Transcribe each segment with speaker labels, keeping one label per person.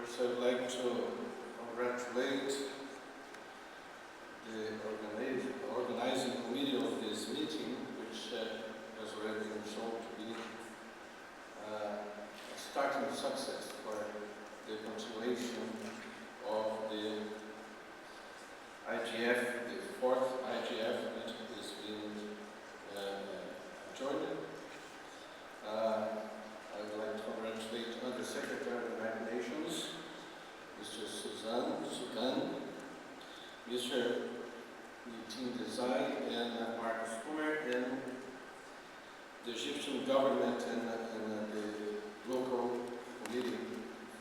Speaker 1: First, I'd like to congratulate the organizing committee of this meeting, which has already been shown to be a starting success for the continuation of the IGF, the fourth IGF, which is being joined. I would like to congratulate Undersecretary of the United Nations, Mr. Sudan, Mr. Team Design, and Marcus Fuller, and the Egyptian government and the local committee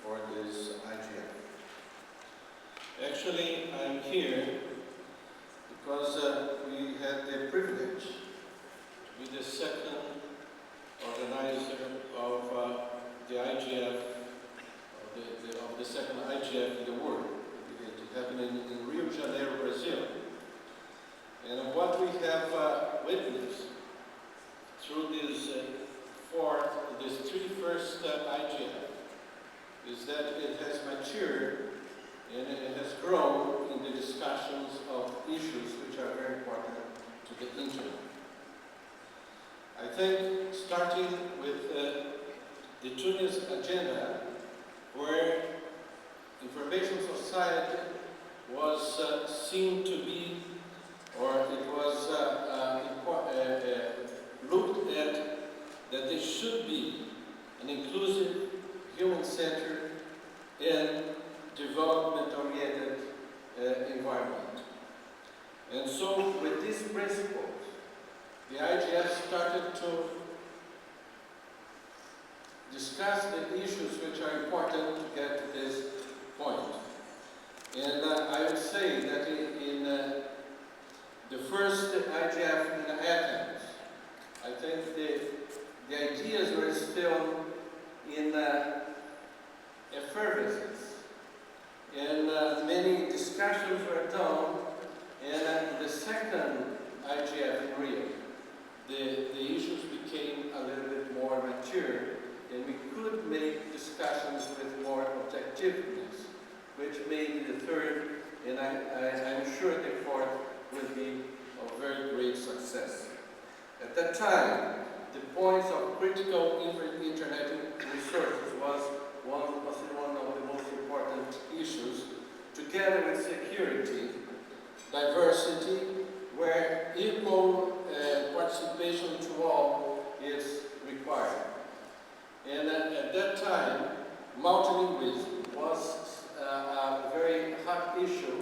Speaker 1: for this IGF. Actually, I'm here because we had the privilege to be the second organizer of the IGF, of the second IGF in the world. It happened in Rio de Janeiro, Brazil. And what we have witnessed through this 31st IGF is that it has matured and it has grown in the discussions of issues which are very important to the internet. I think starting with the Tunis agenda, where information society was seen to be, or it was looked at that there should be an inclusive, human-centered, and development-oriented environment. And so, with these principles, the IGF started to discuss the issues which are important to get to this point. And I would say that in the first IGF in Athens, I think the ideas were still in effervescence. And many discussions were done, and the second IGF in Rio, the issues became a little bit more mature, and we could make discussions with more objectiveness, which made the third, and I'm sure the fourth, will be a very great success. At that time, the points of critical internet resources was one of the most important issues, together with security, diversity, where equal participation to all is required. And at that time, multilingualism was a very hot issue,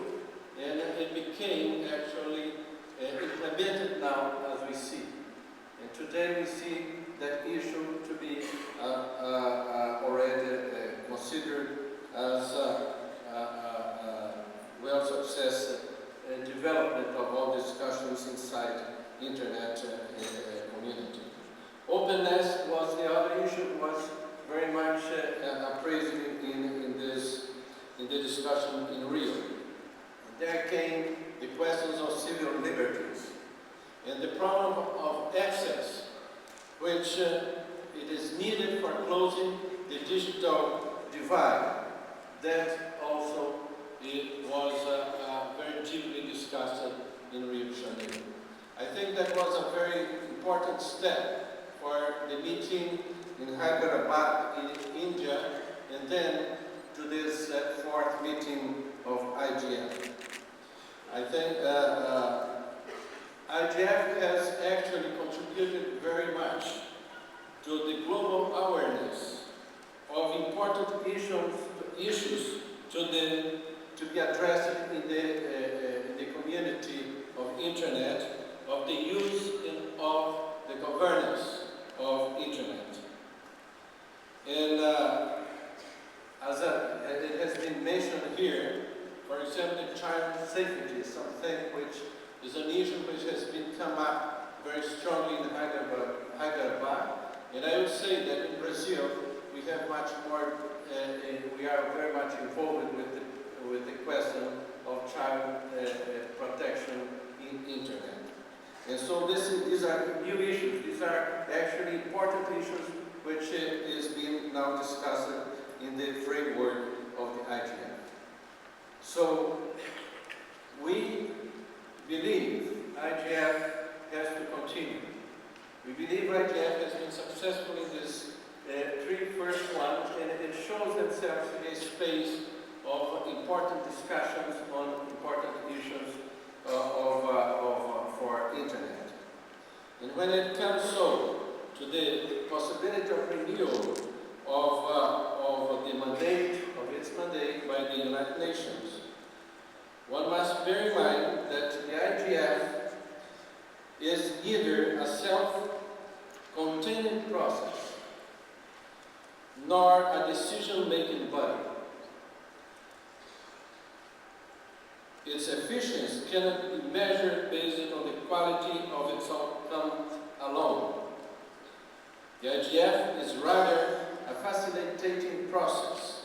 Speaker 1: and it became actually implemented now as we see. And today we see that issue to be already considered as well success development of all discussions inside internet community. Openness was the other issue, was very much appraised in the discussion in Rio. There came the questions of civil liberties and the problem of access, which it is needed for closing the digital divide. That also it was very deeply discussed in Rio de Janeiro. I think that was a very important step for the meeting in Hyderabad in India, and then to this fourth meeting of IGF. I think IGF has actually contributed very much to the global awareness of important issues to be addressed in the community of internet, of the use and of the governance of internet. And as it has been mentioned here, for example, child safety is something which is an issue which has been come up very strongly in Hyderabad. And I would say that in Brazil, we have much more, we are very much involved with the question of child protection in internet. And so these are new issues. These are actually important issues which is being now discussed in the framework of So we believe IGF has to continue. We believe IGF has been successful in these three first ones, and it shows itself to be a space of important discussions on important issues for internet. And when it comes to the possibility of renewal of the mandate, of its mandate by the United Nations, one must bear in mind that the IGF is neither a self-containing process nor a decision-making body. Its efficiency cannot be measured based on the quality of its outcome alone. The IGF is rather a facilitating process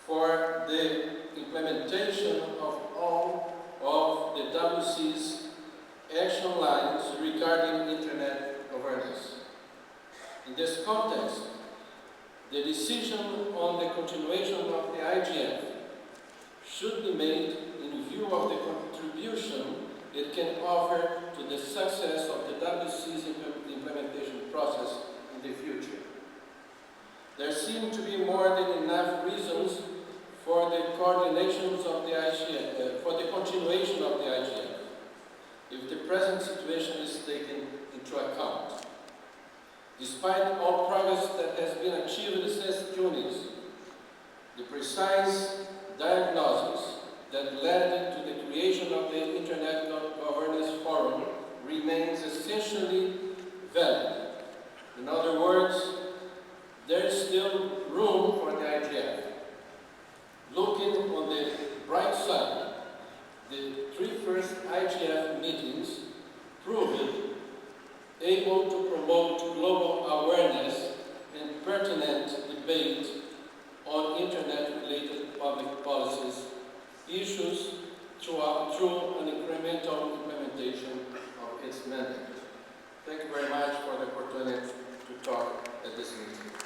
Speaker 1: for the implementation of all of the WC's action lines regarding internet governance. In this context, the decision on the continuation of the IGF should be made in view of the contribution it can offer to the success of the WC's implementation process in the future. There seem to be more than enough reasons for the coordinations of the IGF, for the continuation of the IGF, if the present situation is taken into account. Despite all progress that has been achieved since Tunis, the precise diagnosis that led to the creation of the Internet Governance Forum remains essentially valid. In other words, there is still room for the IGF. Looking on the bright side, the three first IGF meetings proved able to promote global awareness and pertinent debate on Internet-related public policies issues through an incremental implementation of its mandate. Thank you very much for the opportunity to talk at this meeting.